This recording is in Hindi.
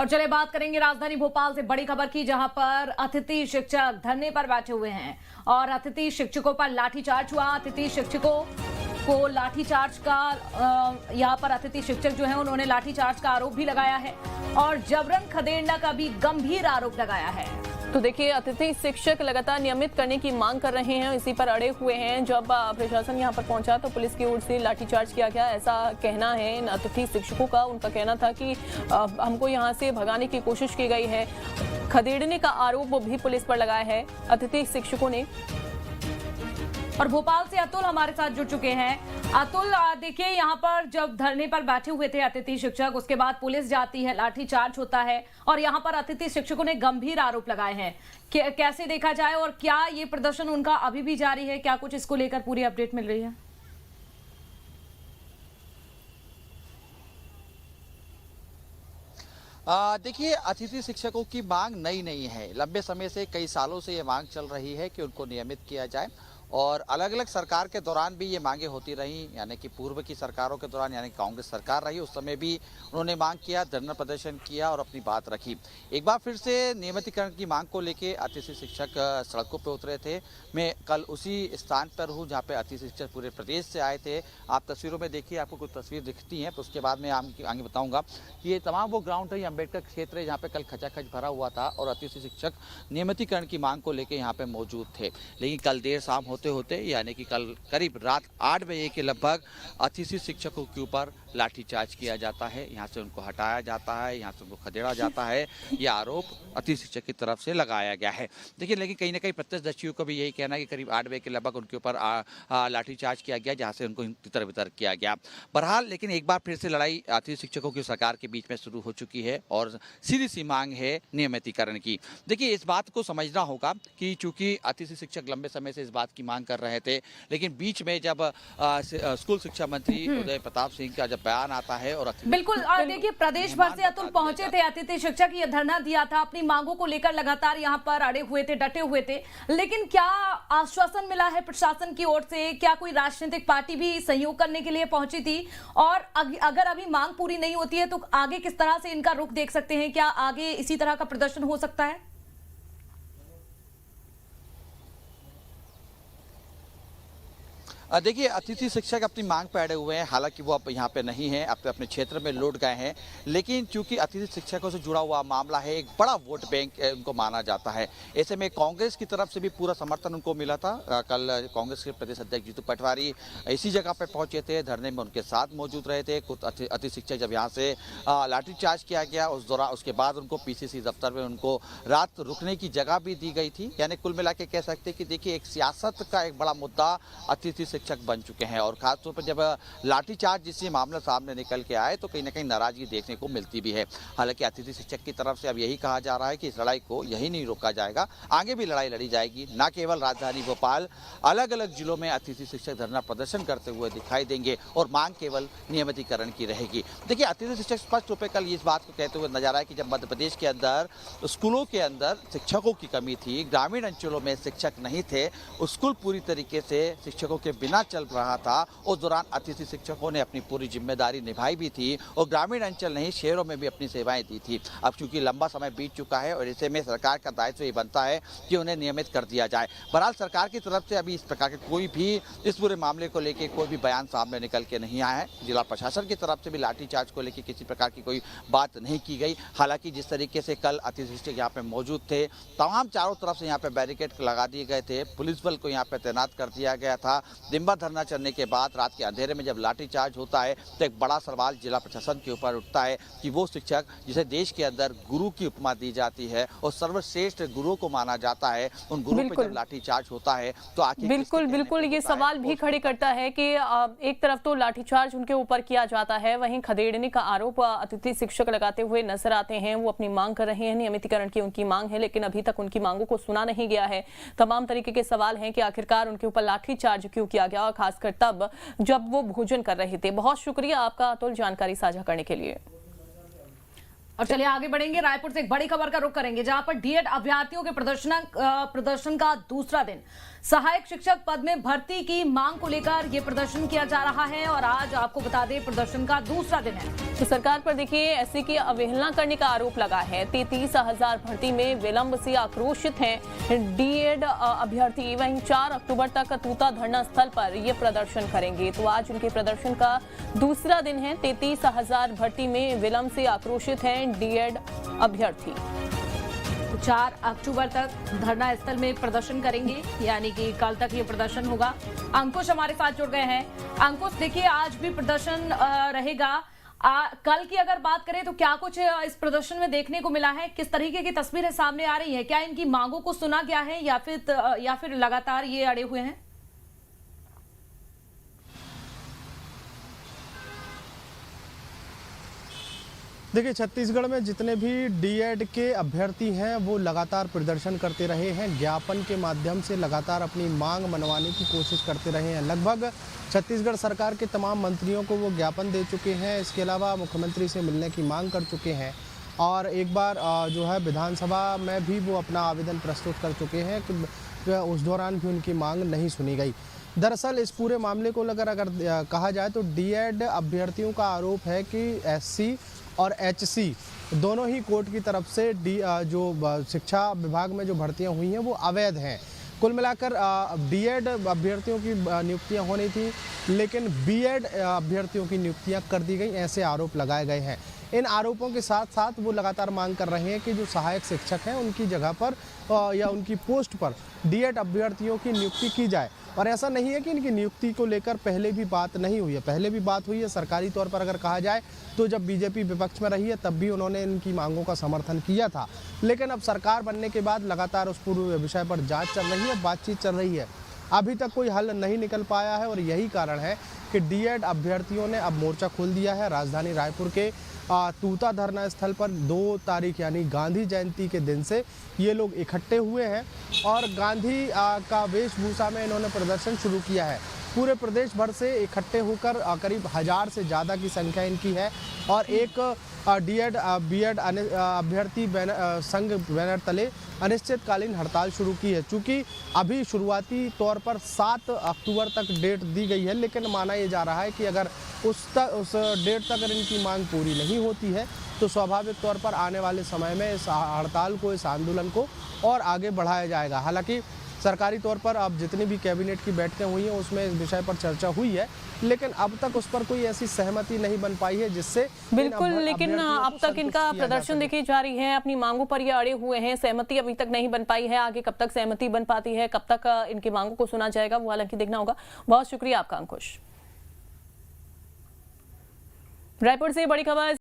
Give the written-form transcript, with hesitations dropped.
और चले बात करेंगे राजधानी भोपाल से बड़ी खबर की, जहां पर अतिथि शिक्षक धरने पर बैठे हुए हैं और अतिथि शिक्षकों पर लाठीचार्ज हुआ। अतिथि शिक्षकों को लाठीचार्ज का यहां पर अतिथि शिक्षक जो है उन्होंने लाठीचार्ज का आरोप भी लगाया है और जबरन खदेड़ने का भी गंभीर आरोप लगाया है। तो देखिए, अतिथि शिक्षक लगातार नियमित करने की मांग कर रहे हैं, इसी पर अड़े हुए हैं। जब प्रशासन यहां पर पहुंचा तो पुलिस की ओर से लाठीचार्ज किया गया, ऐसा कहना है इन अतिथि शिक्षकों का। उनका कहना था कि हमको यहां से भगाने की कोशिश की गई है, खदेड़ने का आरोप भी पुलिस पर लगाया है अतिथि शिक्षकों ने। और भोपाल से अतुल हमारे साथ जुड़ चुके हैं। अतुल, देखिए यहाँ पर जब धरने पर बैठे हुए थे अतिथि शिक्षक, उसके बाद पुलिस जाती है, लाठीचार्ज होता है और यहाँ पर अतिथि शिक्षकों ने गंभीर आरोप लगाए हैं। कैसे देखा जाए और क्या ये प्रदर्शन उनका अभी भी जारी है? क्या कुछ इसको लेकर पूरी अपडेट मिल रही है? देखिए, अतिथि शिक्षकों की मांग नई नहीं है। लंबे समय से, कई सालों से ये मांग चल रही है कि उनको नियमित किया जाए और अलग अलग सरकार के दौरान भी ये मांगे होती रही, यानी कि पूर्व की सरकारों के दौरान, यानी कांग्रेस सरकार रही उस समय भी उन्होंने मांग किया, धरना प्रदर्शन किया और अपनी बात रखी। एक बार फिर से नियमितीकरण की मांग को लेके अतिथि शिक्षक सड़कों पर उतरे थे। मैं कल उसी स्थान पर हूँ जहाँ पे अतिथि शिक्षक पूरे प्रदेश से आए थे। आप तस्वीरों में देखिए, आपको कुछ तस्वीर दिखती हैं, तो उसके बाद मैं आगे बताऊँगा कि ये तमाम वो ग्राउंड है, अम्बेडकर क्षेत्र है, जहाँ पे कल खचाखच भरा हुआ था और अतिथि शिक्षक नियमितीकरण की मांग को लेकर यहाँ पे मौजूद थे। लेकिन कल देर शाम होते यानी कि कल करीब रात 8 बजे के लगभग अतिथि शिक्षकों के ऊपर लाठीचार्ज किया जाता है, यहाँ से उनको हटाया जाता है, यहाँ से उनको खदेड़ा जाता है। यह आरोप अतिथि शिक्षक की तरफ से लगाया गया है। देखिए, लेकिन कहीं ना कहीं प्रत्यक्षदर्शियों को भी यही कहना है कि करीब 8 बजे के लगभग उनके ऊपर लाठीचार्ज किया गया, जहाँ से उनको तितर बितर किया गया। बहरहाल, लेकिन एक बार फिर से लड़ाई अतिथि शिक्षकों की सरकार के बीच में शुरू हो चुकी है और सीधी सी मांग है नियमितीकरण की। देखिए, इस बात को समझना होगा कि चूंकि अतिथि शिक्षक लंबे समय से इस बात की मांग कर रहे थे, लेकिन बीच में जब स्कूल शिक्षा मंत्री उदय प्रताप सिंह का जब बयान आता है और बिल्कुल, और देखिए प्रदेश भर से अतुल पहुंचे थे अतिथि शिक्षक, ये धरना दिया था, अपनी मांगों को लेकर लगातार यहाँ पर अड़े हुए थे, डटे हुए थे। लेकिन क्या आश्वासन मिला है प्रशासन की ओर से? क्या कोई राजनीतिक पार्टी भी सहयोग करने के लिए पहुंची थी? और अगर अभी मांग पूरी नहीं होती है तो आगे किस तरह से इनका रुख देख सकते हैं? क्या आगे इसी तरह का प्रदर्शन हो सकता है? देखिए, अतिथि शिक्षक अपनी मांग पर अड़े हुए हैं। हालांकि वो अब यहाँ पे नहीं है, अपने क्षेत्र में लौट गए हैं, लेकिन चूंकि अतिथि शिक्षकों से जुड़ा हुआ मामला है, एक बड़ा वोट बैंक उनको माना जाता है। ऐसे में कांग्रेस की तरफ से भी पूरा समर्थन उनको मिला था। कल कांग्रेस के प्रदेश अध्यक्ष जीतू पटवारी इसी जगह पर पहुंचे थे, धरने में उनके साथ मौजूद रहे थे। कुछ अतिथि शिक्षक जब यहाँ से लाठीचार्ज किया गया उसके बाद उनको पीसीसी दफ्तर में उनको रात रुकने की जगह भी दी गई थी। यानी कुल मिला के कह सकते कि देखिए, एक सियासत का एक बड़ा मुद्दा अतिथि शिक्षक बन चुके हैं और खासतौर पर जब लाठीचार्ज जिससे मामला सामने निकल के आए तो कहीं ना कहीं नाराजगी देखने को मिलती भी है। हालांकि अतिथि शिक्षक की तरफ से अब यही कहा जा रहा है कि इस लड़ाई को यही नहीं रोका जाएगा, आगे भी लड़ाई लड़ी जाएगी। न केवल राजधानी भोपाल, अलग अलग जिलों में अतिथि शिक्षक धरना प्रदर्शन करते हुए दिखाई देंगे और मांग केवल नियमितीकरण की रहेगी। देखिए, अतिथि शिक्षक स्पष्ट रूप से कल इस बात को कहते हुए नजर आए कि जब मध्य प्रदेश के अंदर स्कूलों के अंदर शिक्षकों की कमी थी, ग्रामीण अंचलों में शिक्षक नहीं थे, स्कूल पूरी तरीके से शिक्षकों के बिना चल रहा था, उस दौरान अतिथि शिक्षकों ने अपनी पूरी जिम्मेदारी निभाई भी थी और ग्रामीण अंचल नहीं, शहरों में भी अपनी सेवाएं दी थी। अब चूंकि लंबा समय बीत चुका है और ऐसे में सरकार का दायित्व ये बनता है कि उन्हें नियमित कर दिया जाए। बहरहाल, सरकार की तरफ से अभी इस प्रकार के कोई भी इस पूरे मामले को लेकर कोई भी बयान सामने निकल के नहीं आया है। जिला प्रशासन की तरफ से भी लाठीचार्ज को लेकर किसी प्रकार की कोई बात नहीं की गई। हालांकि जिस तरीके से कल अतिथि शिक्षक यहाँ पे मौजूद थे, तमाम चारों तरफ से यहाँ पे बैरिकेड लगा दिए गए थे, पुलिस बल को यहाँ पे तैनात कर दिया गया था। दिन भर धरना चलने के बाद रात के अंधेरे में जब लाठीचार्ज होता है तो एक बड़ा सवाल जिला प्रशासन के ऊपर उठता है कि वो शिक्षक जिसे देश के अंदर गुरु की उपमा दी जाती है और सर्वश्रेष्ठ गुरु को माना जाता है, उन गुरु पर जब लाठीचार्ज होता है तो आखिर बिल्कुल ये सवाल भी खड़े करता है कि एक तरफ तो लाठीचार्ज उनके ऊपर किया जाता है, वहीं खदेड़ने का आरोप अतिथि शिक्षक लगाते हुए नजर आते हैं। वो अपनी मांग कर रहे हैं, नियमितीकरण की उनकी मांग है, लेकिन अभी तक उनकी मांगों को सुना नहीं गया है। तमाम तरीके के सवाल हैं कि आखिरकार उनके ऊपर लाठीचार्ज क्यों किया गया, और खासकर तब जब वो भोजन कर रहे थे। बहुत शुक्रिया आपका अतुल, जानकारी साझा करने के लिए। और चलिए आगे बढ़ेंगे। रायपुर से एक बड़ी खबर का रुख करेंगे, जहां पर डीएड अभ्यर्थियों के प्रदर्शन का दूसरा दिन। सहायक शिक्षक पद में भर्ती की मांग को लेकर यह प्रदर्शन किया जा रहा है और आज आपको बता दें प्रदर्शन का दूसरा दिन है। तो सरकार पर देखिए एससी की अवहेलना करने का आरोप लगा है। 33,000 भर्ती में विलंब से आक्रोशित हैं डीएड अभ्यर्थी। वहीं 4 अक्टूबर तक तूता धरना स्थल पर ये प्रदर्शन करेंगे। तो आज उनके प्रदर्शन का दूसरा दिन है। 33,000 भर्ती में विलंब से आक्रोशित हैं डीएड अभ्यर्थी। 4 अक्टूबर तक धरना स्थल में प्रदर्शन करेंगे, यानी कि कल तक ये प्रदर्शन होगा। अंकुश हमारे साथ जुड़ गए हैं। अंकुश, देखिए आज भी प्रदर्शन रहेगा। कल की अगर बात करें तो क्या कुछ इस प्रदर्शन में देखने को मिला है? किस तरीके की तस्वीरें सामने आ रही है? क्या इनकी मांगों को सुना गया है या फिर लगातार ये अड़े हुए हैं? देखिए, छत्तीसगढ़ में जितने भी डीएड के अभ्यर्थी हैं वो लगातार प्रदर्शन करते रहे हैं। ज्ञापन के माध्यम से लगातार अपनी मांग मनवाने की कोशिश करते रहे हैं। लगभग छत्तीसगढ़ सरकार के तमाम मंत्रियों को वो ज्ञापन दे चुके हैं। इसके अलावा मुख्यमंत्री से मिलने की मांग कर चुके हैं और एक बार जो है विधानसभा में भी वो अपना आवेदन प्रस्तुत कर चुके हैं कि उस दौरान भी उनकी मांग नहीं सुनी गई। दरअसल इस पूरे मामले को अगर कहा जाए तो डीएड अभ्यर्थियों का आरोप है कि एससी और एचसी दोनों ही कोर्ट की तरफ से जो शिक्षा विभाग में जो भर्तियां हुई हैं वो अवैध हैं। कुल मिलाकर डीएड अभ्यर्थियों की नियुक्तियां होनी थी, लेकिन बीएड अभ्यर्थियों की नियुक्तियां कर दी गई, ऐसे आरोप लगाए गए हैं। इन आरोपों के साथ साथ वो लगातार मांग कर रहे हैं कि जो सहायक शिक्षक हैं उनकी जगह पर या उनकी पोस्ट पर डीएड अभ्यर्थियों की नियुक्ति की जाए। और ऐसा नहीं है कि इनकी नियुक्ति को लेकर पहले भी बात नहीं हुई है, पहले भी बात हुई है। सरकारी तौर पर अगर कहा जाए तो जब बीजेपी विपक्ष में रही है तब भी उन्होंने इनकी मांगों का समर्थन किया था, लेकिन अब सरकार बनने के बाद लगातार उस पूरे विषय पर जांच चल रही है, बातचीत चल रही है। अभी तक कोई हल नहीं निकल पाया है और यही कारण है कि डीएड अभ्यर्थियों ने अब मोर्चा खोल दिया है। राजधानी रायपुर के तूता धरना स्थल पर 2 तारीख यानी गांधी जयंती के दिन से ये लोग इकट्ठे हुए हैं और गांधी का वेशभूषा में इन्होंने प्रदर्शन शुरू किया है। पूरे प्रदेश भर से इकट्ठे होकर करीब 1000 से ज़्यादा की संख्या इनकी है और एक डीएड बीएड अभ्यर्थी संघ बैनर तले अनिश्चितकालीन हड़ताल शुरू की है। चूँकि अभी शुरुआती तौर पर 7 अक्टूबर तक डेट दी गई है, लेकिन माना ये जा रहा है कि अगर उस डेट तक अगर इनकी मांग पूरी नहीं होती है तो स्वाभाविक तौर पर आने वाले समय में इस हड़ताल को, इस आंदोलन को और आगे बढ़ाया जाएगा। हालांकि सरकारी तौर पर अब जितनी भी कैबिनेट की बैठकें हुई हैं उसमें इस विषय पर चर्चा हुई है, लेकिन अब तक उस पर कोई ऐसी सहमति नहीं बन पाई है जिससे बिल्कुल। लेकिन अब तक इनका प्रदर्शन देखी जा रही है, अपनी मांगों पर ये अड़े हुए हैं। सहमति अभी तक नहीं बन पाई है। आगे कब तक सहमति बन पाती है, कब तक इनकी मांगों को सुना जाएगा, वो हालांकि देखना होगा। बहुत शुक्रिया आपका अंकुश। रायपुर से बड़ी खबर।